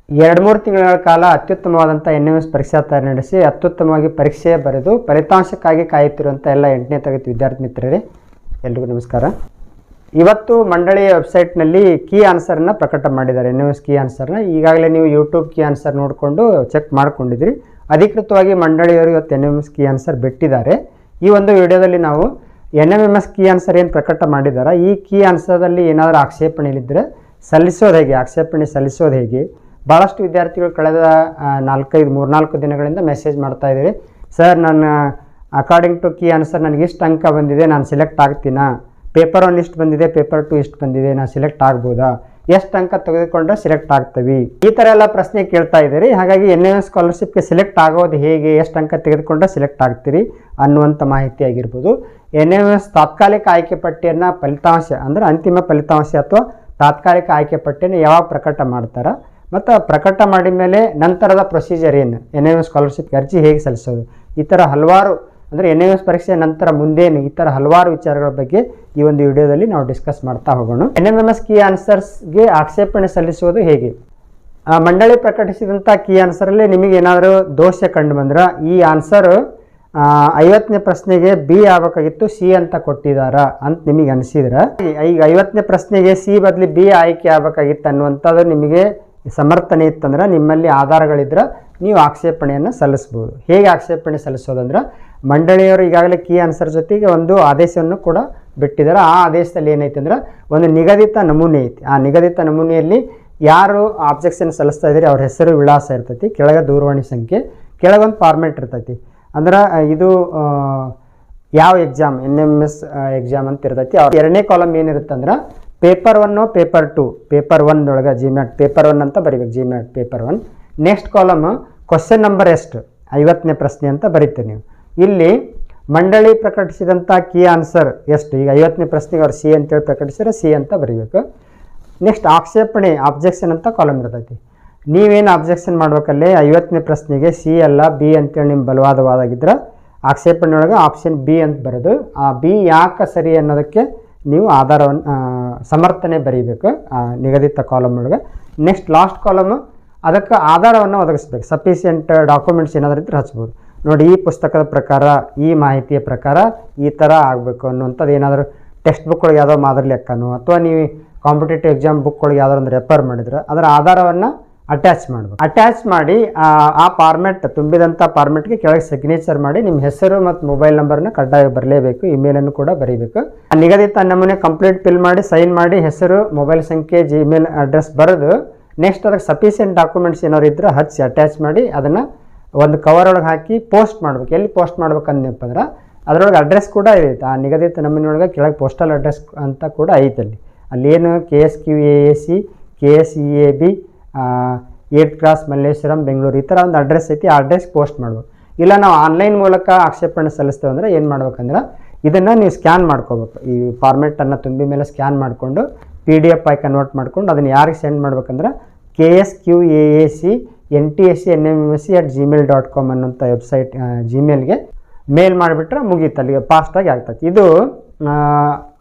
2-3 ತಿಂಗಳ ಕಾಲ ಅತ್ಯುತ್ತಮವಾದಂಥ NMS ಪರೀಕ್ಷಾ ತಯಾರಿ ನಡೆಸಿ ಅತ್ಯುತ್ತಮವಾಗಿ ಪರೀಕ್ಷೆ ಬರೆದು ಫಲಿತಾಂಶಕ್ಕಾಗಿ ಕಾಯುತ್ತಿರುವಂಥ ಎಲ್ಲ 8ನೇ ತರಗತಿ ವಿದ್ಯಾರ್ಥಿ ಮಿತ್ರರೇ, ಎಲ್ರಿಗೂ ನಮಸ್ಕಾರ. ಇವತ್ತು ಮಂಡಳಿಯ ವೆಬ್ಸೈಟ್ನಲ್ಲಿ ಕೀ ಆನ್ಸರ್ನ ಪ್ರಕಟ ಮಾಡಿದ್ದಾರೆ. NMS ಕೀ ಆನ್ಸರ್ನ ಈಗಾಗಲೇ ನೀವು ಯೂಟ್ಯೂಬ್ ಕೀ ಆನ್ಸರ್ ನೋಡಿಕೊಂಡು ಚೆಕ್ ಮಾಡ್ಕೊಂಡಿದ್ರಿ. ಅಧಿಕೃತವಾಗಿ ಮಂಡಳಿಯವರು ಇವತ್ತು NMS ಕೀ ಆನ್ಸರ್ ಬಿಟ್ಟಿದ್ದಾರೆ. ಈ ಒಂದು ವಿಡಿಯೋದಲ್ಲಿ ನಾವು NMS ಕೀ ಆನ್ಸರ್ ಏನು ಪ್ರಕಟ ಮಾಡಿದ್ದಾರೆ, ಈ ಕೀ ಆನ್ಸರ್ದಲ್ಲಿ ಏನಾದರೂ ಆಕ್ಷೇಪಣೆಗಳಿದ್ದರೆ ಸಲ್ಲಿಸೋದು ಹೇಗೆ, ಆಕ್ಷೇಪಣೆ ಸಲ್ಲಿಸೋದು ಹೇಗೆ. ಭಾಳಷ್ಟು ವಿದ್ಯಾರ್ಥಿಗಳು ಕಳೆದ 3-4 ದಿನಗಳಿಂದ ಮೆಸೇಜ್ ಮಾಡ್ತಾ ಇದ್ದೀರಿ, ಸರ್ ನನ್ನ ಅಕಾರ್ಡಿಂಗ್ ಟು ಕೀ ಆನ್ಸರ್ ನನಗೆ ಇಷ್ಟು ಅಂಕ ಬಂದಿದೆ, ನಾನು ಸೆಲೆಕ್ಟ್ ಆಗ್ತೀನಾ, ಪೇಪರ್ 1 ಇಷ್ಟು ಬಂದಿದೆ, ಪೇಪರ್ 2 ಇಷ್ಟು ಬಂದಿದೆ, ನಾನು ಸೆಲೆಕ್ಟ್ ಆಗ್ಬೋದಾ, ಎಷ್ಟು ಅಂಕ ತೆಗೆದುಕೊಂಡ್ರೆ ಸೆಲೆಕ್ಟ್ ಆಗ್ತೀವಿ, ಈ ಥರ ಎಲ್ಲ ಪ್ರಶ್ನೆ ಕೇಳ್ತಾ ಇದ್ದೀರಿ. ಹಾಗಾಗಿ NMS ಸ್ಕಾಲರ್ಶಿಪ್ಗೆ ಸೆಲೆಕ್ಟ್ ಆಗೋದು ಹೇಗೆ, ಎಷ್ಟು ಅಂಕ ತೆಗೆದುಕೊಂಡ್ರೆ ಸೆಲೆಕ್ಟ್ ಆಗ್ತೀರಿ ಅನ್ನುವಂಥ ಮಾಹಿತಿ ಆಗಿರ್ಬೋದು. NMS ತಾತ್ಕಾಲಿಕ ಆಯ್ಕೆ ಪಟ್ಟಿಯನ್ನು ಫಲಿತಾಂಶ ಅಂದರೆ ಅಂತಿಮ ಫಲಿತಾಂಶ ಅಥವಾ ತಾತ್ಕಾಲಿಕ ಆಯ್ಕೆ ಪಟ್ಟಿಯನ್ನು ಯಾವಾಗ ಪ್ರಕಟ ಮಾಡ್ತಾರೆ ಮತ್ತು ಪ್ರಕಟ ಮಾಡಿದ ಮೇಲೆ ನಂತರದ ಪ್ರೊಸೀಜರ್ ಏನು, NMS ಸ್ಕಾಲರ್ಶಿಪ್ಗೆ ಅರ್ಜಿ ಹೇಗೆ ಸಲ್ಲಿಸೋದು, ಈ ಥರ ಹಲವಾರು ಅಂದರೆ NMS ಪರೀಕ್ಷೆ ನಂತರ ಮುಂದೇನು, ಈ ಥರ ಹಲವಾರು ವಿಚಾರಗಳ ಬಗ್ಗೆ ಈ ಒಂದು ವಿಡಿಯೋದಲ್ಲಿ ನಾವು ಡಿಸ್ಕಸ್ ಮಾಡ್ತಾ ಹೋಗೋಣ. NMS ಕೀ ಆನ್ಸರ್ಸ್ಗೆ ಆಕ್ಷೇಪಣೆ ಸಲ್ಲಿಸುವುದು ಹೇಗೆ. ಮಂಡಳಿ ಪ್ರಕಟಿಸಿದಂಥ ಕೀ ಆನ್ಸರಲ್ಲಿ ನಿಮಗೆ ಏನಾದರೂ ದೋಷ ಕಂಡು ಬಂದ್ರೆ ಈ ಆನ್ಸರ್ 50ನೇ ಪ್ರಶ್ನೆಗೆ B ಆಗಬೇಕಾಗಿತ್ತು, C ಅಂತ ಕೊಟ್ಟಿದ್ದಾರ ಅಂತ ನಿಮಗೆ ಅನಿಸಿದ್ರೆ, ಈಗ 50ನೇ ಪ್ರಶ್ನೆಗೆ C ಬದಲಿ B ಆಯ್ಕೆ ಆಗಬೇಕಾಗಿತ್ತು ಅನ್ನುವಂಥದ್ದು ನಿಮಗೆ ಸಮರ್ಥನೆ ಇತ್ತಂದ್ರೆ ನಿಮ್ಮಲ್ಲಿ ಆಧಾರಗಳಿದ್ರೆ ನೀವು ಆಕ್ಷೇಪಣೆಯನ್ನು ಸಲ್ಲಿಸ್ಬೋದು. ಹೇಗೆ ಆಕ್ಷೇಪಣೆ ಸಲ್ಲಿಸೋದಂದ್ರೆ, ಮಂಡಳಿಯವರು ಈಗಾಗಲೇ ಕೀ ಆನ್ಸರ್ ಜೊತೆಗೆ ಒಂದು ಆದೇಶವನ್ನು ಕೂಡ ಬಿಟ್ಟಿದ್ದಾರೆ. ಆ ಆದೇಶದಲ್ಲಿ ಏನೈತೆ ಅಂದ್ರೆ ಒಂದು ನಿಗದಿತ ನಮೂನೆ ಐತಿ. ಆ ನಿಗದಿತ ನಮೂನೆಯಲ್ಲಿ ಯಾರು ಆಬ್ಜೆಕ್ಷನ್ ಸಲ್ಲಿಸ್ತಾ ಇದ್ದೀರಿ ಅವ್ರ ಹೆಸರು, ವಿಳಾಸ ಇರ್ತೈತಿ, ಕೆಳಗೆ ದೂರವಾಣಿ ಸಂಖ್ಯೆ, ಕೆಳಗೊಂದು ಫಾರ್ಮೆಟ್ ಇರ್ತೈತಿ. ಅಂದ್ರೆ ಇದು ಯಾವ ಎಕ್ಸಾಮ್, NMS ಎಕ್ಸಾಮ್ ಅಂತ ಇರ್ತೈತಿ. ಅವ್ರ 2ನೇ ಕಾಲಮ್ ಏನಿರುತ್ತೆ ಅಂದ್ರೆ ಪೇಪರ್ 1 ಪೇಪರ್ 2, ಪೇಪರ್ 1 ಒಳಗೆ GMAT ಪೇಪರ್ 1 ಅಂತ ಬರೀಬೇಕು, GMAT paper 1. Next column question number ಎಷ್ಟು, 50ನೇ ಪ್ರಶ್ನೆ ಅಂತ ಬರೀತೀರಿ ನೀವು. ಇಲ್ಲಿ ಮಂಡಳಿ ಪ್ರಕಟಿಸಿದಂಥ ಕೀ ಆನ್ಸರ್ ಎಷ್ಟು, ಈಗ 50ನೇ ಪ್ರಶ್ನೆಗೆ ಅವ್ರು C ಅಂತೇಳಿ ಪ್ರಕಟಿಸಿದ್ರೆ C ಅಂತ ಬರೀಬೇಕು. ನೆಕ್ಸ್ಟ್ ಆಕ್ಷೇಪಣೆ ಆಬ್ಜೆಕ್ಷನ್ ಅಂತ ಕಾಲಮ್ ಇರ್ತೈತಿ. ನೀವೇನು ಆಬ್ಜೆಕ್ಷನ್ ಮಾಡ್ಬೇಕಲ್ಲೇ 50ನೇ ಪ್ರಶ್ನೆಗೆ C ಅಲ್ಲ B ಅಂತೇಳಿ ನಿಮ್ಮ ಬಲವಾದ ವಾದಾಗಿದ್ರೆ ಆಕ್ಷೇಪಣೆ ಒಳಗೆ ಆಪ್ಷನ್ B ಅಂತ ಬರೋದು. ಆ B ಯಾಕೆ ಸರಿ ಅನ್ನೋದಕ್ಕೆ ನೀವು ಆಧಾರವನ್ನು ಸಮರ್ಥನೆ ಬರೀಬೇಕು ನಿಗದಿತ ಕಾಲಮ್ ಒಳಗೆ. ನೆಕ್ಸ್ಟ್ ಲಾಸ್ಟ್ ಕಾಲಮ್ ಅದಕ್ಕೆ ಆಧಾರವನ್ನು ಒದಗಿಸ್ಬೇಕು. ಸಫಿಷಿಯೆಂಟ್ ಡಾಕ್ಯುಮೆಂಟ್ಸ್ ಏನಾದರೂ ಇದ್ರೆ ಹಚ್ಬೋದು. ನೋಡಿ, ಈ ಪುಸ್ತಕದ ಪ್ರಕಾರ, ಈ ಮಾಹಿತಿಯ ಪ್ರಕಾರ ಈ ಥರ ಆಗಬೇಕು ಅನ್ನುವಂಥದ್ದು ಏನಾದರೂ ಟೆಕ್ಸ್ಟ್ ಬುಕ್ ಒಳಗೆ ಯಾವುದೋ ಮಾದರಿ ಲೆಕ್ಕನೋ ಅಥವಾ ನೀವು ಕಾಂಪಿಟೇಟಿವ್ ಎಕ್ಸಾಮ್ ಬುಕ್ ಒಳಗೆ ಯಾವುದೋ ಒಂದು ರೆಫರ್ ಮಾಡಿದ್ರೆ ಅದರ ಆಧಾರವನ್ನು ಅಟ್ಯಾಚ್ ಮಾಡಬೇಕು. ಅಟ್ಯಾಚ್ ಮಾಡಿ ಆ ಫಾರ್ಮೆಟ್ ತುಂಬಿದಂಥ ಫಾರ್ಮೆಟ್ಗೆ ಕೆಳಗೆ ಸಿಗ್ನೇಚರ್ ಮಾಡಿ ನಿಮ್ಮ ಹೆಸರು ಮತ್ತು ಮೊಬೈಲ್ ನಂಬರ್ನ ಕಡ್ಡಾಯ ಬರಲೇಬೇಕು, ಇಮೇಲನ್ನು ಕೂಡ ಬರೀಬೇಕು. ನಿಗದಿತ ನಮೂನೆ ಕಂಪ್ಲೀಟ್ ಫಿಲ್ ಮಾಡಿ ಸೈನ್ ಮಾಡಿ ಹೆಸರು, ಮೊಬೈಲ್ ಸಂಖ್ಯೆ, ಜಿಮೇಲ್ ಅಡ್ರೆಸ್ ಬರೆದು ನೆಕ್ಸ್ಟ್ ಅದಕ್ಕೆ ಸಫಿಷಿಯೆಂಟ್ ಡಾಕ್ಯುಮೆಂಟ್ಸ್ ಏನಾದ್ರು ಇದ್ದರೆ ಹಚ್ಚಿ ಅಟ್ಯಾಚ್ ಮಾಡಿ ಅದನ್ನು ಒಂದು ಕವರ್ ಒಳಗೆ ಹಾಕಿ ಪೋಸ್ಟ್ ಮಾಡ್ಬೇಕು. ಎಲ್ಲಿ ಪೋಸ್ಟ್ ಮಾಡ್ಬೇಕು ಅಂದಪ್ಪ ಅಂದ್ರೆ ಅದರೊಳಗೆ ಅಡ್ರೆಸ್ ಕೂಡ ಐತೆ. ಆ ನಿಗದಿತ ನಮೂನೆ ಒಳಗೆ ಕೆಳಗೆ ಪೋಸ್ಟಲ್ ಅಡ್ರೆಸ್ ಅಂತ ಕೂಡ ಐತೆ. ಅಲ್ಲೇನು KSQAAC, KSEAB, 8th cross Malleshwaram Bengaluru, ಈ ಥರ ಒಂದು ಅಡ್ರೆಸ್ ಐತಿ. ಆ ಅಡ್ರೆಸ್ ಪೋಸ್ಟ್ ಮಾಡ್ಬೇಕು. ಇಲ್ಲ ನಾವು ಆನ್ಲೈನ್ ಮೂಲಕ ಆಕ್ಷೇಪಣೆ ಸಲ್ಲಿಸ್ತೇವೆ ಅಂದರೆ ಏನು ಮಾಡ್ಬೇಕಂದ್ರೆ ಇದನ್ನು ನೀವು ಸ್ಕ್ಯಾನ್ ಮಾಡ್ಕೋಬೇಕು. ಈ ಫಾರ್ಮೆಟನ್ನು ತುಂಬಿ ಮೇಲೆ ಸ್ಕ್ಯಾನ್ ಮಾಡಿಕೊಂಡು PDF ಆಗಿ ಕನ್ವರ್ಟ್ ಮಾಡ್ಕೊಂಡು ಅದನ್ನು ಯಾರಿಗೆ ಸೆಂಡ್ ಮಾಡ್ಬೇಕಂದ್ರೆ KSQAAC NTSC@gmail.com ಅನ್ನೋಂಥ ವೆಬ್ಸೈಟ್ ಜಿಮೇಲ್ಗೆ ಮೇಲ್ ಮಾಡಿಬಿಟ್ರೆ ಮುಗೀತು, ಅಲ್ಲಿಗೆ ಫಾಸ್ಟಾಗಿ ಆಗ್ತೈತಿ. ಇದು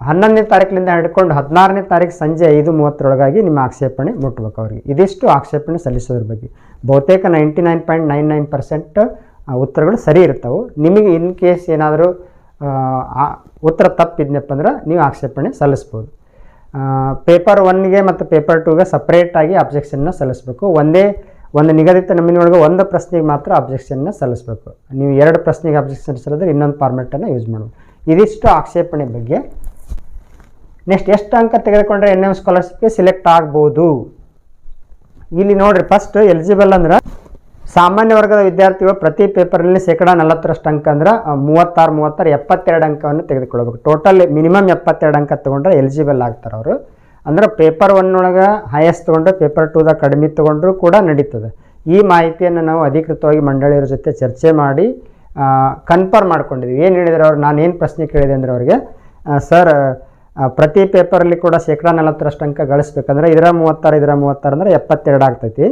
11ನೇ ತಾರೀಕಿನಿಂದ ಹಿಡ್ಕೊಂಡು 16ನೇ ತಾರೀಕು ಸಂಜೆ 5:30 ನಿಮ್ಮ ಆಕ್ಷೇಪಣೆ ಮುಟ್ಬೇಕು ಅವ್ರಿಗೆ. ಇದಿಷ್ಟು ಆಕ್ಷೇಪಣೆ ಸಲ್ಲಿಸೋದ್ರ ಬಗ್ಗೆ. ಬಹುತೇಕ 99.99% ಉತ್ತರಗಳು ಸರಿ ಇರ್ತವೆ. ನಿಮಗೆ ಇನ್ ಕೇಸ್ ಏನಾದರೂ ಉತ್ತರ ತಪ್ಪಿದ್ನಪ್ಪ ಅಂದ್ರೆ ನೀವು ಆಕ್ಷೇಪಣೆ ಸಲ್ಲಿಸ್ಬೋದು. ಪೇಪರ್ 1ಗೆ ಮತ್ತು ಪೇಪರ್ 2ಗೆ ಸಪ್ರೇಟಾಗಿ ಅಬ್ಜೆಕ್ಷನ್ನ ಸಲ್ಲಿಸಬೇಕು. ಒಂದು ನಿಗದಿತ ನಮೂನೆ ಒಳಗೆ ಒಂದು ಪ್ರಶ್ನೆಗೆ ಮಾತ್ರ ಅಬ್ಜೆಕ್ಷನ್ನ ಸಲ್ಲಿಸಬೇಕು. ನೀವು 2 ಪ್ರಶ್ನೆಗೆ ಅಬ್ಜೆಕ್ಷನ್ ಸಲ್ಲಿಸಿದ್ರೆ ಇನ್ನೊಂದು ಫಾರ್ಮೆಟನ್ನು ಯೂಸ್ ಮಾಡಬೇಕು. ಇದಿಷ್ಟು ಆಕ್ಷೇಪಣೆ ಬಗ್ಗೆ. ನೆಕ್ಸ್ಟ್ ಎಷ್ಟು ಅಂಕ ತೆಗೆದುಕೊಂಡ್ರೆ NMS ಸ್ಕಾಲರ್ಶಿಪ್ಗೆ ಸೆಲೆಕ್ಟ್ ಆಗ್ಬೋದು. ಇಲ್ಲಿ ನೋಡಿರಿ, ಫಸ್ಟ್ ಎಲಿಜಿಬಲ್ ಅಂದ್ರೆ ಸಾಮಾನ್ಯ ವರ್ಗದ ವಿದ್ಯಾರ್ಥಿಗಳು ಪ್ರತಿ ಪೇಪರ್ನಲ್ಲಿ 40% ಅಂಕ ಅಂದ್ರೆ 36 72 ಅಂಕವನ್ನು ತೆಗೆದುಕೊಳ್ಬೇಕು. ಟೋಟಲ್ ಮಿನಿಮಮ್ 72 ಅಂಕ ತೊಗೊಂಡ್ರೆ ಎಲಿಜಿಬಲ್ ಆಗ್ತಾರೆ ಅವರು. ಅಂದ್ರೆ ಪೇಪರ್ 1 ಒಳಗೆ ಹೈಯೆಸ್ಟ್ ತೊಗೊಂಡ್ರೆ ಪೇಪರ್ 2ದಾಗ ಕಡಿಮೆ ತೊಗೊಂಡ್ರೂ ಕೂಡ ನಡೀತದೆ. ಈ ಮಾಹಿತಿಯನ್ನು ನಾವು ಅಧಿಕೃತವಾಗಿ ಮಂಡಳಿಯರ ಜೊತೆ ಚರ್ಚೆ ಮಾಡಿ ಕನ್ಫರ್ಮ್ ಮಾಡ್ಕೊಂಡಿದ್ವಿ. ಏನು ಹೇಳಿದ್ರು ಅವ್ರು, ನಾನು ಏನು ಪ್ರಶ್ನೆ ಕೇಳಿದೆ ಅಂದರೆ ಅವ್ರಿಗೆ, ಸರ್ ಪ್ರತಿ ಪೇಪರಲ್ಲಿ ಕೂಡ 40% ಅಂಕ ಗಳಿಸ್ಬೇಕಂದ್ರೆ ಇದರ 36 ಅಂದರೆ 72 ಆಗ್ತೈತಿ.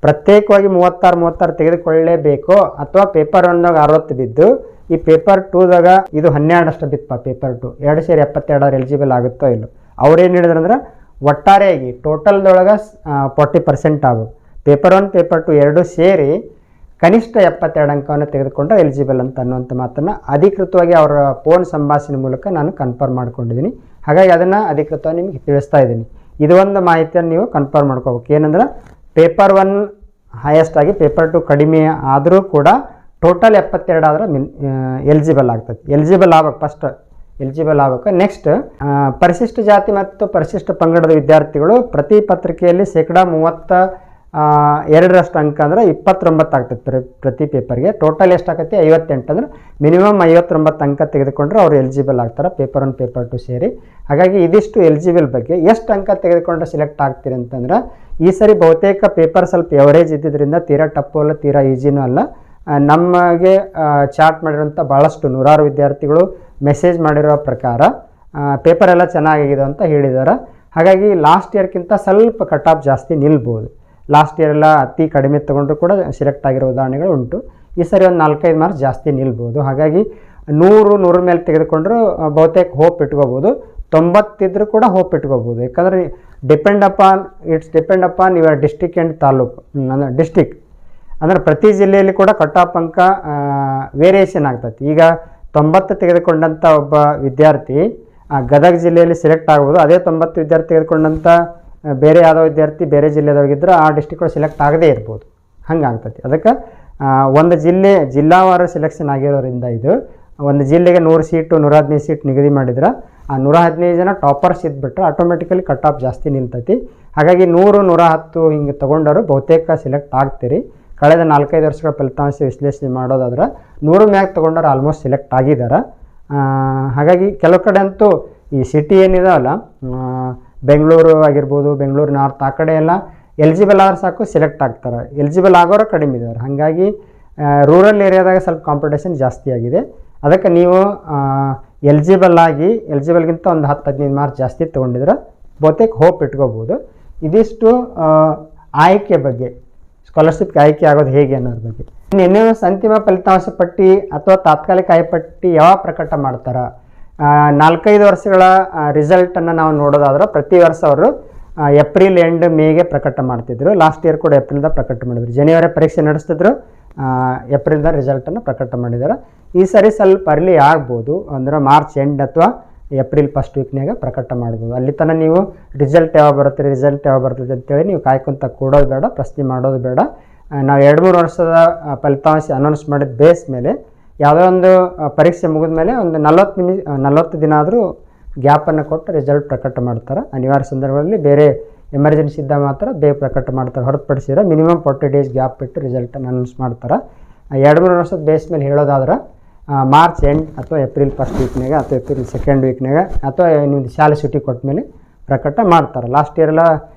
ಪ್ರತ್ಯೇಕವಾಗಿ 36 ತೆಗೆದುಕೊಳ್ಳಲೇಬೇಕು ಅಥವಾ ಪೇಪರ್ 1ದಾಗ 60 ಬಿದ್ದು ಈ ಪೇಪರ್ 2ದಾಗ ಇದು 12 ಬಿತ್ತಪ್ಪ ಪೇಪರ್ 2 2 ಸೇರಿ 72 ಎಲಿಜಿಬಲ್ ಆಗುತ್ತೋ ಇಲ್ಲೋ. ಅವ್ರೇನು ಹೇಳಿದ್ರು ಅಂದ್ರೆ ಒಟ್ಟಾರೆಯಾಗಿ ಟೋಟಲ್ದೊಳಗೆ 40% ಆಗಬೇಕು. ಪೇಪರ್ 1 ಪೇಪರ್ 2 ಎರಡೂ ಸೇರಿ ಕನಿಷ್ಠ 72 ಅಂಕವನ್ನು ತೆಗೆದುಕೊಂಡ್ರೆ ಎಲಿಜಿಬಲ್ ಅಂತ ಅನ್ನುವಂಥ ಮಾತನ್ನು ಅಧಿಕೃತವಾಗಿ ಅವರ ಫೋನ್ ಸಂಭಾಷಣೆ ಮೂಲಕ ನಾನು ಕನ್ಫರ್ಮ್ ಮಾಡ್ಕೊಂಡಿದ್ದೀನಿ. ಹಾಗಾಗಿ ಅದನ್ನು ಅಧಿಕೃತವಾಗಿ ನಿಮಗೆ ತಿಳಿಸ್ತಾ ಇದ್ದೀನಿ. ಇದು ಒಂದು ಮಾಹಿತಿಯನ್ನು ನೀವು ಕನ್ಫರ್ಮ್ ಮಾಡ್ಕೋಬೇಕು. ಏನಂದ್ರೆ ಪೇಪರ್ 1 ಹೈಯೆಸ್ಟ್ ಆಗಿ ಪೇಪರ್ 2 ಕಡಿಮೆ ಆದರೂ ಕೂಡ ಟೋಟಲ್ 72 ಆದರೆ ಎಲಿಜಿಬಲ್ ಆಗ್ತದೆ. ಎಲಿಜಿಬಲ್ ಆಗ್ಬೇಕು, ಫಸ್ಟ್ ಎಲಿಜಿಬಲ್ ಆಗಬೇಕು. ನೆಕ್ಸ್ಟ್ ಪರಿಶಿಷ್ಟ ಜಾತಿ ಮತ್ತು ಪರಿಶಿಷ್ಟ ಪಂಗಡದ ವಿದ್ಯಾರ್ಥಿಗಳು ಪ್ರತಿ ಪತ್ರಿಕೆಯಲ್ಲಿ 32% ಅಂಕ ಅಂದರೆ 29 ಆಗ್ತದೆ ಪ್ರತಿ ಪೇಪರ್ಗೆ. ಟೋಟಲ್ ಎಷ್ಟು ಆಕೈತಿ 58 ಅಂದ್ರೆ ಮಿನಿಮಮ್ 59 ಅಂಕ ತೆಗೆದುಕೊಂಡ್ರೆ ಅವರು ಎಲಿಜಿಬಲ್ ಆಗ್ತಾರೆ ಪೇಪರ್ 1 ಪೇಪರ್ 2 ಸೇರಿ. ಹಾಗಾಗಿ ಇದಿಷ್ಟು ಎಲಿಜಿಬಲ್ ಬಗ್ಗೆ. ಎಷ್ಟು ಅಂಕ ತೆಗೆದುಕೊಂಡ್ರೆ ಸಿಲೆಕ್ಟ್ ಆಗ್ತೀರಿ ಅಂತಂದ್ರೆ ಈ ಸರಿ ಬಹುತೇಕ ಪೇಪರ್ ಸ್ವಲ್ಪ ಎವರೇಜ್ ಇದ್ದಿದ್ದರಿಂದ ತೀರಾ ಟಪ್ಪು ಅಲ್ಲ, ತೀರಾ ಈಜಿನೂ ಅಲ್ಲ. ನಮಗೆ ಚಾಟ್ ಮಾಡಿರೋಂಥ ಭಾಳಷ್ಟು ನೂರಾರು ವಿದ್ಯಾರ್ಥಿಗಳು ಮೆಸೇಜ್ ಮಾಡಿರೋ ಪ್ರಕಾರ ಪೇಪರ್ ಎಲ್ಲ ಚೆನ್ನಾಗಿದೆ ಅಂತ ಹೇಳಿದ್ದಾರೆ. ಹಾಗಾಗಿ ಲಾಸ್ಟ್ ಇಯರ್ಗಿಂತ ಸ್ವಲ್ಪ ಕಟ್ ಆಫ್ ಜಾಸ್ತಿ ನಿಲ್ಬೋದು. ಲಾಸ್ಟ್ ಇಯರ್ ಎಲ್ಲ ಅತಿ ಕಡಿಮೆ ತೊಗೊಂಡ್ರು ಕೂಡ ಸಿಲೆಕ್ಟ್ ಆಗಿರೋ ಉದಾಹರಣೆಗಳು ಉಂಟು. ಈ ಸರಿ ಒಂದು 4-5 ಮಾರ್ಕ್ಸ್ ಜಾಸ್ತಿ ನಿಲ್ಬೋದು. ಹಾಗಾಗಿ 100 ಮೇಲೆ ತೆಗೆದುಕೊಂಡ್ರು ಬಹುತೇಕ ಹೋಪ್ ಇಟ್ಕೋಬೋದು. 90 ಇದ್ರೂ ಕೂಡ ಹೋಪ್ ಇಟ್ಕೋಬೋದು. ಯಾಕಂದರೆ depend upon your district and taluk. ಅಂದರೆ ಡಿಸ್ಟಿಕ್ ಅಂದರೆ ಪ್ರತಿ ಜಿಲ್ಲೆಯಲ್ಲಿ ಕೂಡ ಕಟ್ ಆಫ್ ಅಂಕ ವೇರಿಯೇಷನ್ ಆಗ್ತೈತಿ. ಈಗ 90 ತೆಗೆದುಕೊಂಡಂಥ ಒಬ್ಬ ವಿದ್ಯಾರ್ಥಿ ಗದಗ ಜಿಲ್ಲೆಯಲ್ಲಿ ಸಿಲೆಕ್ಟ್ ಆಗ್ಬೋದು. ಅದೇ 90 ವಿದ್ಯಾರ್ಥಿ ತೆಗೆದುಕೊಂಡಂಥ ಬೇರೆ ಯಾವುದೋ ವಿದ್ಯಾರ್ಥಿ ಬೇರೆ ಜಿಲ್ಲೆದವ್ರಿಗಿದ್ರೆ ಆ ಡಿಸ್ಟಿಕ್ಗಳು ಸಿಲೆಕ್ಟ್ ಆಗದೇ ಇರ್ಬೋದು. ಹಂಗೆ ಆಗ್ತೈತಿ. ಅದಕ್ಕೆ ಒಂದು ಜಿಲ್ಲಾವಾರು ಸೆಲೆಕ್ಷನ್ ಆಗಿರೋದ್ರಿಂದ ಇದು ಒಂದು ಜಿಲ್ಲೆಗೆ 100 ಸೀಟು 115 ಸೀಟ್ ನಿಗದಿ ಮಾಡಿದ್ರೆ ಆ 115 ಜನ ಟಾಪರ್ಸ್ ಇದ್ಬಿಟ್ರೆ ಆಟೋಮೆಟಿಕಲಿ ಕಟ್ ಆಫ್ ಜಾಸ್ತಿ ನಿಲ್ತೈತಿ. ಹಾಗಾಗಿ 100-110 ಹಿಂಗೆ ತೊಗೊಂಡವರು ಬಹುತೇಕ ಸಿಲೆಕ್ಟ್ ಆಗ್ತೀರಿ. ಕಳೆದ 4-5 ವರ್ಷಗಳ ಫಲಿತಾಂಶ ವಿಶ್ಲೇಷಣೆ ಮಾಡೋದಾದ್ರೆ 100 ಮ್ಯಾಗ್ ತೊಗೊಂಡವ್ರು ಆಲ್ಮೋಸ್ಟ್ ಸಿಲೆಕ್ಟ್ ಆಗಿದ್ದಾರೆ. ಹಾಗಾಗಿ ಕೆಲವು ಕಡೆ ಅಂತೂ ಈ ಸಿಟಿ ಏನಿದಾವಲ್ಲ, ಬೆಂಗಳೂರು ಆಗಿರ್ಬೋದು, ಬೆಂಗಳೂರು ನಾರ್ತ್, ಆ ಕಡೆ ಎಲ್ಲ ಎಲಿಜಿಬಲ್ ಆದ್ರೆ ಸಾಕು ಸಿಲೆಕ್ಟ್ ಆಗ್ತಾರೆ. ಎಲಿಜಿಬಲ್ ಆಗೋರು ಕಡಿಮೆ ಇದ್ದಾರೆ. ಹಾಗಾಗಿ ರೂರಲ್ ಏರಿಯಾದಾಗ ಸ್ವಲ್ಪ ಕಾಂಪಿಟೇಷನ್ ಜಾಸ್ತಿ ಆಗಿದೆ. ಅದಕ್ಕೆ ನೀವು ಎಲಿಜಿಬಲ್ಗಿಂತ ಒಂದು 10-15 ಮಾರ್ಕ್ಸ್ ಜಾಸ್ತಿ ತೊಗೊಂಡಿದ್ರೆ ಬಹುತೇಕ ಹೋಪ್ ಇಟ್ಕೋಬೋದು. ಇದಿಷ್ಟು ಆಯ್ಕೆ ಬಗ್ಗೆ, ಸ್ಕಾಲರ್ಶಿಪ್ಗೆ ಆಯ್ಕೆ ಆಗೋದು ಹೇಗೆ ಅನ್ನೋದ್ರ ಬಗ್ಗೆ. ಇನ್ನು ಅಂತಿಮ ಫಲಿತಾಂಶ ಪಟ್ಟಿ ಅಥವಾ ತಾತ್ಕಾಲಿಕ ಆಯ್ಪಟ್ಟಿ ಯಾವಾಗ ಪ್ರಕಟ ಮಾಡ್ತಾರೆ? 4-5 ವರ್ಷಗಳ ರಿಸಲ್ಟನ್ನು ನಾವು ನೋಡೋದಾದ್ರೆ ಪ್ರತಿ ವರ್ಷ ಅವರು ಏಪ್ರಿಲ್ ಎಂಡ್ ಮೇಗೆ ಪ್ರಕಟ ಮಾಡ್ತಿದ್ರು. ಲಾಸ್ಟ್ ಇಯರ್ ಕೂಡ ಏಪ್ರಿಲ್ದಾಗ ಪ್ರಕಟ ಮಾಡಿದ್ರು. ಜನವರಿ ಪರೀಕ್ಷೆ ನಡೆಸ್ತಿದ್ರು, ಏಪ್ರಿಲ್ದಾಗ ರಿಸಲ್ಟನ್ನು ಪ್ರಕಟ ಮಾಡಿದ್ದಾರೆ. ಈ ಸರಿ ಸ್ವಲ್ಪ ಅರ್ಲಿ ಆಗ್ಬೋದು, ಅಂದರೆ ಮಾರ್ಚ್ ಎಂಡ್ ಅಥವಾ ಏಪ್ರಿಲ್ ಫಸ್ಟ್ ವೀಕ್ನಾಗ ಪ್ರಕಟ ಮಾಡ್ಬೋದು. ಅಲ್ಲಿ ತನಕ ನೀವು ರಿಸಲ್ಟ್ ಯಾವಾಗ ಬರ್ತದೆ ಅಂತೇಳಿ ನೀವು ಕಾಯ್ಕೊಂತ ಕೂಡೋದು ಬೇಡ, ಪ್ರಶ್ನೆ ಮಾಡೋದು ಬೇಡ. ನಾವು 2-3 ವರ್ಷದ ಫಲಿತಾಂಶ ಅನೌನ್ಸ್ ಮಾಡಿದ ಬೇಸ್ ಮೇಲೆ ಯಾವುದೋ ಒಂದು ಪರೀಕ್ಷೆ ಮುಗಿದ ಮೇಲೆ ಒಂದು 40 ದಿನ ಆದರೂ ಗ್ಯಾಪನ್ನು ಕೊಟ್ಟು ರಿಸಲ್ಟ್ ಪ್ರಕಟ ಮಾಡ್ತಾರೆ. ಅನಿವಾರ್ಯ ಸಂದರ್ಭಗಳಲ್ಲಿ ಬೇರೆ ಎಮರ್ಜೆನ್ಸಿ ಇದ್ದಾಗ ಮಾತ್ರ ಬೇಗ ಪ್ರಕಟ ಮಾಡ್ತಾರೆ. ಹೊರತುಪಡಿಸಿದ್ರೆ ಮಿನಿಮಮ್ 40 ಡೇಸ್ ಗ್ಯಾಪ್ ಬಿಟ್ಟು ರಿಸಲ್ಟನ್ನು ಅನೌನ್ಸ್ ಮಾಡ್ತಾರೆ. 2-3 ವರ್ಷದ ಬೇಸ್ ಮೇಲೆ ಹೇಳೋದಾದ್ರೆ ಮಾರ್ಚ್ ಎಂಡ್ ಅಥವಾ ಏಪ್ರಿಲ್ ಫಸ್ಟ್ ವೀಕ್ನಾಗ ಅಥವಾ ಏಪ್ರಿಲ್ ಸೆಕೆಂಡ್ ವೀಕ್ನಾಗ ಅಥವಾ ನಿಮ್ಮದು ಶಾಲೆ ಸೂಟಿ ಕೊಟ್ಟ ಮೇಲೆ ಪ್ರಕಟ ಮಾಡ್ತಾರೆ. ಲಾಸ್ಟ್ ಇಯರೆಲ್ಲ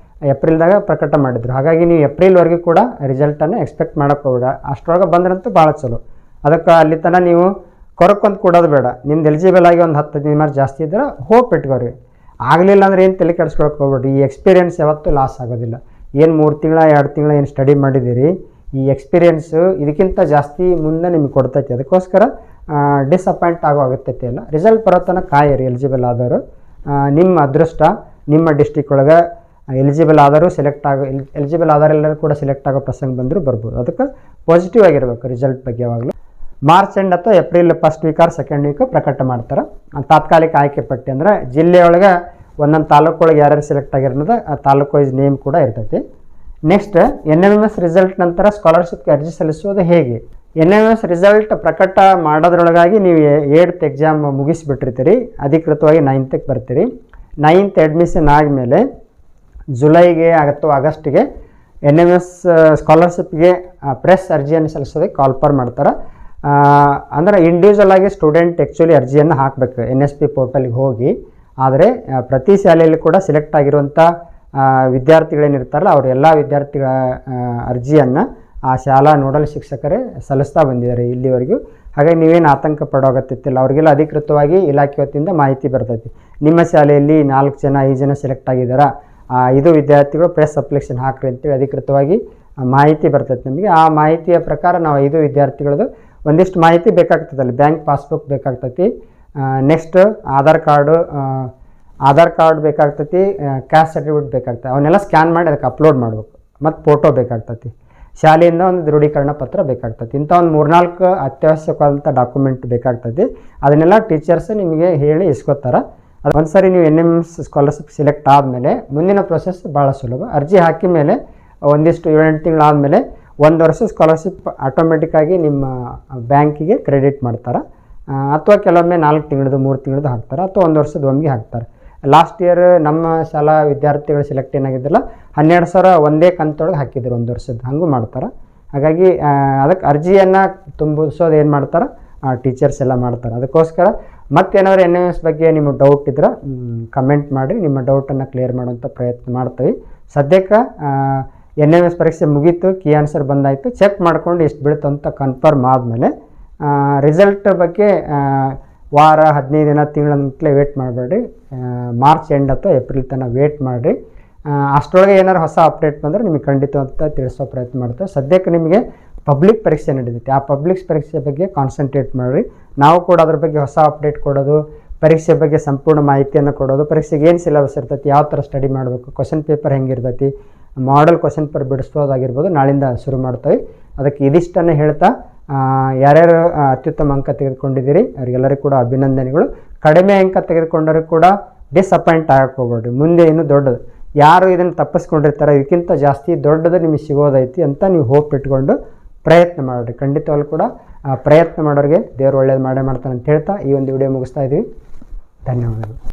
ಏಪ್ರಿಲ್ದಾಗ ಪ್ರಕಟ ಮಾಡಿದ್ರು. ಹಾಗಾಗಿ ನೀವು ಏಪ್ರಿಲ್ವರೆಗೂ ಕೂಡ ರಿಸಲ್ಟನ್ನು ಎಕ್ಸ್ಪೆಕ್ಟ್ ಮಾಡೋಕ್ಕೆ ಹೋಗ್ಬೇಡ. ಅಷ್ಟರೊಳಗೆ ಬಂದ್ರಂತೂ ಭಾಳ ಚಲೋ. ಅದಕ್ಕೆ ಅಲ್ಲಿ ತನಕ ನೀವು ಕೊರಕೊಂದು ಕೊಡೋದು ಬೇಡ. ನಿಮ್ದು ಎಲಿಜಿಬಲ್ ಆಗಿ ಒಂದು 10-15 ಮಾರ್ಕ್ಸ್ ಜಾಸ್ತಿ ಇದ್ದರೆ ಹೋಪ್ ಇಟ್ಕೋರಿ. ಆಗಲಿಲ್ಲ ಅಂದ್ರೆ ಏನು ತಲೆ ಕೆಡಿಸ್ಕೊಳಕ್ಕೆ ಹೋಗ್ಬೇಡ್ರಿ. ಈ ಎಕ್ಸ್ಪೀರಿಯೆನ್ಸ್ ಯಾವತ್ತೂ ಲಾಸ್ ಆಗೋದಿಲ್ಲ. ಏನು 3 ತಿಂಗಳ 2 ತಿಂಗಳ ಏನು ಸ್ಟಡಿ ಮಾಡಿದ್ದೀರಿ, ಈ ಎಕ್ಸ್ಪೀರಿಯೆನ್ಸು ಇದಕ್ಕಿಂತ ಜಾಸ್ತಿ ಮುಂದೆ ನಿಮಗೆ ಕೊಡ್ತೈತಿ. ಅದಕ್ಕೋಸ್ಕರ ಡಿಸಪಾಯಿಂಟ್ ಆಗೈತೈತಿ ಅಲ್ಲ. ರಿಸಲ್ಟ್ ಬರೋ ತನಕ ಕಾಯಿರಿ. ಎಲಿಜಿಬಲ್ ನಿಮ್ಮ ಅದೃಷ್ಟ ನಿಮ್ಮ ಡಿಸ್ಟಿಕ್ ಒಳಗೆ ಎಲಿಜಿಬಲ್ ಆದರೂ ಎಲಿಜಿಬಲ್ ಆದರೆಲ್ಲರೂ ಕೂಡ ಸಿಲೆಕ್ಟ್ ಆಗೋ ಪ್ರಸಂಗ ಬಂದರೂ ಬರ್ಬೋದು. ಅದಕ್ಕೆ ಪಾಸಿಟಿವ್ ಆಗಿರಬೇಕು ರಿಸಲ್ಟ್ ಬಗ್ಗೆ ಯಾವಾಗಲೂ. ಮಾರ್ಚ್ ಎಂಡ್ ಅಥವಾ April first week or second week ಪ್ರಕಟ ಮಾಡ್ತಾರೆ. ತಾತ್ಕಾಲಿಕ ಆಯ್ಕೆ ಪಟ್ಟಿ ಅಂದರೆ ಜಿಲ್ಲೆಯೊಳಗೆ ಒಂದೊಂದು ತಾಲೂಕೊಳಗೆ ಯಾರ್ಯಾರು ಸಿಲೆಕ್ಟ್ ಆಗಿರೋದು ಆ ತಾಲೂಕು ವೈಸ್ ನೇಮ್ ಕೂಡ ಇರ್ತೈತಿ. ನೆಕ್ಸ್ಟ್ NMMS ರಿಸಲ್ಟ್ ನಂತರ ಸ್ಕಾಲರ್ಶಿಪ್ಗೆ ಅರ್ಜಿ ಸಲ್ಲಿಸೋದು ಹೇಗೆ? NMMS ರಿಸಲ್ಟ್ ಪ್ರಕಟ ಮಾಡೋದ್ರೊಳಗಾಗಿ ನೀವು 8th ಎಕ್ಸಾಮ್ ಮುಗಿಸಿಬಿಟ್ಟಿರ್ತೀರಿ. ಅಧಿಕೃತವಾಗಿ 9th ಬರ್ತೀರಿ. 9th ಅಡ್ಮಿಷನ್ ಆದಮೇಲೆ ಜುಲೈಗೆ ಅಥವಾ ಆಗಸ್ಟಿಗೆ NMMS ಸ್ಕಾಲರ್ಶಿಪ್ಗೆ ಪ್ರೆಸ್ ಅರ್ಜಿಯನ್ನು ಸಲ್ಲಿಸೋದಕ್ಕೆ ಕಾಲ್ಫರ್ ಮಾಡ್ತಾರೆ. ಅಂದರೆ ಇಂಡಿವಿಜುವಲ್ ಆಗಿ ಸ್ಟೂಡೆಂಟ್ ಆ್ಯಕ್ಚುಲಿ ಅರ್ಜಿಯನ್ನು ಹಾಕಬೇಕು NSP ಪೋರ್ಟಲ್ಗೆ ಹೋಗಿ. ಆದರೆ ಪ್ರತಿ ಶಾಲೆಯಲ್ಲಿ ಕೂಡ ಸಿಲೆಕ್ಟ್ ಆಗಿರುವಂಥ ವಿದ್ಯಾರ್ಥಿಗಳೇನಿರ್ತಾರಲ್ಲ ಅವರು ಎಲ್ಲ ವಿದ್ಯಾರ್ಥಿಗಳ ಅರ್ಜಿಯನ್ನು ಆ ಶಾಲಾ ನೋಡಲ್ ಶಿಕ್ಷಕರೇ ಸಲ್ಲಿಸ್ತಾ ಬಂದಿದ್ದಾರೆ ಇಲ್ಲಿವರೆಗೂ. ಹಾಗಾಗಿ ನೀವೇನು ಆತಂಕ ಪಡೋಗತ್ತಿಲ್ಲ. ಅವರಿಗೆಲ್ಲ ಅಧಿಕೃತವಾಗಿ ಇಲಾಖೆ ವತಿಯಿಂದ ಮಾಹಿತಿ ಬರ್ತೈತಿ. ನಿಮ್ಮ ಶಾಲೆಯಲ್ಲಿ 4 ಜನ 5 ಜನ ಸಿಲೆಕ್ಟ್ ಆಗಿದ್ದಾರೆ, 5 ವಿದ್ಯಾರ್ಥಿಗಳು ಪ್ರೆಸ್ ಅಪ್ಲಿಕೇಶನ್ ಹಾಕ್ರಿ ಅಂತೇಳಿ ಅಧಿಕೃತವಾಗಿ ಮಾಹಿತಿ ಬರ್ತೈತಿ ನಮಗೆ. ಆ ಮಾಹಿತಿಯ ಪ್ರಕಾರ ನಾವು 5 ವಿದ್ಯಾರ್ಥಿಗಳದ್ದು ಒಂದಿಷ್ಟು ಮಾಹಿತಿ ಬೇಕಾಗ್ತದಲ್ಲಿ. ಬ್ಯಾಂಕ್ ಪಾಸ್ಬುಕ್ ಬೇಕಾಗ್ತೈತಿ, ನೆಕ್ಸ್ಟ್ ಆಧಾರ್ ಕಾರ್ಡ್ ಬೇಕಾಗ್ತೈತಿ, ಕ್ಯಾಸ್ಟ್ ಸರ್ಟಿಫಿಕೇಟ್ ಬೇಕಾಗ್ತದೆ. ಅವನ್ನೆಲ್ಲ ಸ್ಕ್ಯಾನ್ ಮಾಡಿ ಅದಕ್ಕೆ ಅಪ್ಲೋಡ್ ಮಾಡಬೇಕು. ಮತ್ತು ಫೋಟೋ ಬೇಕಾಗ್ತತಿ. ಶಾಲೆಯಿಂದ ಒಂದು ದೃಢೀಕರಣ ಪತ್ರ ಬೇಕಾಗ್ತದೆ. ಇಂಥ ಒಂದು 3-4 ಅತ್ಯವಶ್ಯಕವಾದಂಥ ಡಾಕ್ಯುಮೆಂಟ್ ಬೇಕಾಗ್ತದೆ. ಅದನ್ನೆಲ್ಲ ಟೀಚರ್ಸ್ ನಿಮಗೆ ಹೇಳಿ ಇಸ್ಕೊತಾರೆ. ಅದು ಒಂದು ಸರಿ ನೀವು NMS ಸ್ಕಾಲರ್ಶಿಪ್ ಸೆಲೆಕ್ಟ್ ಆದಮೇಲೆ ಮುಂದಿನ ಪ್ರೊಸೆಸ್ ಭಾಳ ಸುಲಭ. ಅರ್ಜಿ ಹಾಕಿದ ಮೇಲೆ ಒಂದಿಷ್ಟು 7-8 ತಿಂಗಳಾದಮೇಲೆ 1 ವರ್ಷ ಸ್ಕಾಲರ್ಶಿಪ್ ಆಟೋಮೆಟಿಕ್ಕಾಗಿ ನಿಮ್ಮ ಬ್ಯಾಂಕಿಗೆ ಕ್ರೆಡಿಟ್ ಮಾಡ್ತಾರೆ. ಅಥವಾ ಕೆಲವೊಮ್ಮೆ 4 ತಿಂಗಳದು 3 ತಿಂಗಳದು ಹಾಕ್ತಾರೆ, ಅಥವಾ 1 ವರ್ಷದ ಒಮ್ಮೆಗೆ ಹಾಕ್ತಾರೆ. ಲಾಸ್ಟ್ ಇಯರ್ ನಮ್ಮ ಶಾಲಾ ವಿದ್ಯಾರ್ಥಿಗಳು ಸೆಲೆಕ್ಟ್ ಏನಾಗಿದ್ದಿಲ್ಲ, 12,000 ಒಂದೇ ಕಂತೊಳಗೆ ಹಾಕಿದ್ರು 1 ವರ್ಷದ್ದು, ಹಂಗೂ ಮಾಡ್ತಾರೆ. ಹಾಗಾಗಿ ಅದಕ್ಕೆ ಅರ್ಜಿಯನ್ನು ತುಂಬಿಸೋದು ಏನು ಮಾಡ್ತಾರೆ ಟೀಚರ್ಸ್ ಎಲ್ಲ ಮಾಡ್ತಾರೆ. ಅದಕ್ಕೋಸ್ಕರ ಮತ್ತೇನಾದ್ರು NMS ಬಗ್ಗೆ ನಿಮಗೆ ಡೌಟ್ ಇದ್ರೆ ಕಮೆಂಟ್ ಮಾಡಿ, ನಿಮ್ಮ ಡೌಟನ್ನು ಕ್ಲಿಯರ್ ಮಾಡುವಂಥ ಪ್ರಯತ್ನ ಮಾಡ್ತೀವಿ. ಸದ್ಯಕ್ಕೆ NMS ಪರೀಕ್ಷೆ ಮುಗೀತು, ಕೀ ಆನ್ಸರ್ ಬಂದಾಯಿತು, ಚೆಕ್ ಮಾಡ್ಕೊಂಡು ಎಷ್ಟು ಬೀಳ್ತು ಅಂತ ಕನ್ಫರ್ಮ್ ಆದಮೇಲೆ ರಿಸಲ್ಟ್ ಬಗ್ಗೆ ವಾರ 15 ದಿನ ತಿಂಗಳಂತಲೇ ವೇಟ್ ಮಾಡಬೇಡಿ. ಮಾರ್ಚ್ ಎಂಡ್ ಅಥವಾ ಏಪ್ರಿಲ್ ತನಕ ವೇಟ್ ಮಾಡಿರಿ. ಅಷ್ಟರೊಳಗೆ ಏನಾರು ಹೊಸ ಅಪ್ಡೇಟ್ ಬಂದರೆ ನಿಮಗೆ ಖಂಡಿತ ಅಂತ ತಿಳಿಸೋ ಪ್ರಯತ್ನ ಮಾಡ್ತೇವೆ. ಸದ್ಯಕ್ಕೆ ನಿಮಗೆ ಪಬ್ಲಿಕ್ ಪರೀಕ್ಷೆ ನಡೀತೈತೆ, ಆ ಪಬ್ಲಿಕ್ ಪರೀಕ್ಷೆ ಬಗ್ಗೆ ಕಾನ್ಸಂಟ್ರೇಟ್ ಮಾಡಿರಿ. ನಾವು ಕೂಡ ಅದ್ರ ಬಗ್ಗೆ ಹೊಸ ಅಪ್ಡೇಟ್ ಕೊಡೋದು, ಪರೀಕ್ಷೆ ಬಗ್ಗೆ ಸಂಪೂರ್ಣ ಮಾಹಿತಿಯನ್ನು ಕೊಡೋದು, ಪರೀಕ್ಷೆಗೆ ಏನು ಸಿಲೆಬಸ್ ಇರ್ತೈತಿ, ಯಾವ ಥರ ಸ್ಟಡಿ ಮಾಡಬೇಕು, ಕ್ವಶನ್ ಪೇಪರ್ ಹೆಂಗಿರ್ತೈತಿ, ಮಾಡೆಲ್ ಕ್ವಶನ್ ಪೇಪರ್ ಬಿಡಿಸೋದಾಗಿರ್ಬೋದು, ನಾಳಿಂದ ಶುರು ಮಾಡ್ತೀವಿ. ಅದಕ್ಕೆ ಇದಿಷ್ಟನ್ನು ಹೇಳ್ತಾ ಯಾರ್ಯಾರು ಅತ್ಯುತ್ತಮ ಅಂಕ ತೆಗೆದುಕೊಂಡಿದ್ದೀರಿ ಅವರಿಗೆಲ್ಲರಿಗೂ ಕೂಡ ಅಭಿನಂದನೆಗಳು. ಕಡಿಮೆ ಅಂಕ ತೆಗೆದುಕೊಂಡರೂ ಕೂಡ ಡಿಸಪಾಯಿಂಟ್ ಆಗಕ್ಕೆ ಹೋಗ್ಬೇಡ್ರಿ. ಮುಂದೆ ಇನ್ನೂ ದೊಡ್ಡದು ಯಾರು ಇದನ್ನು ತಪ್ಪಿಸ್ಕೊಂಡಿರ್ತಾರೆ ಇದಕ್ಕಿಂತ ಜಾಸ್ತಿ ದೊಡ್ಡದು ನಿಮಗೆ ಸಿಗೋದೈತಿ ಅಂತ ನೀವು ಹೋಪ್ ಇಟ್ಕೊಂಡು ಪ್ರಯತ್ನ ಮಾಡಿರಿ. ಖಂಡಿತವಾಗ್ಲೂ ಕೂಡ ಪ್ರಯತ್ನ ಮಾಡೋರಿಗೆ ದೇವರು ಒಳ್ಳೇದು ಮಾಡೇ ಮಾಡ್ತಾನೆ ಅಂತ ಹೇಳ್ತಾ ಈ ಒಂದು ವಿಡಿಯೋ ಮುಗಿಸ್ತಾ ಇದ್ದೀವಿ. ಧನ್ಯವಾದಗಳು.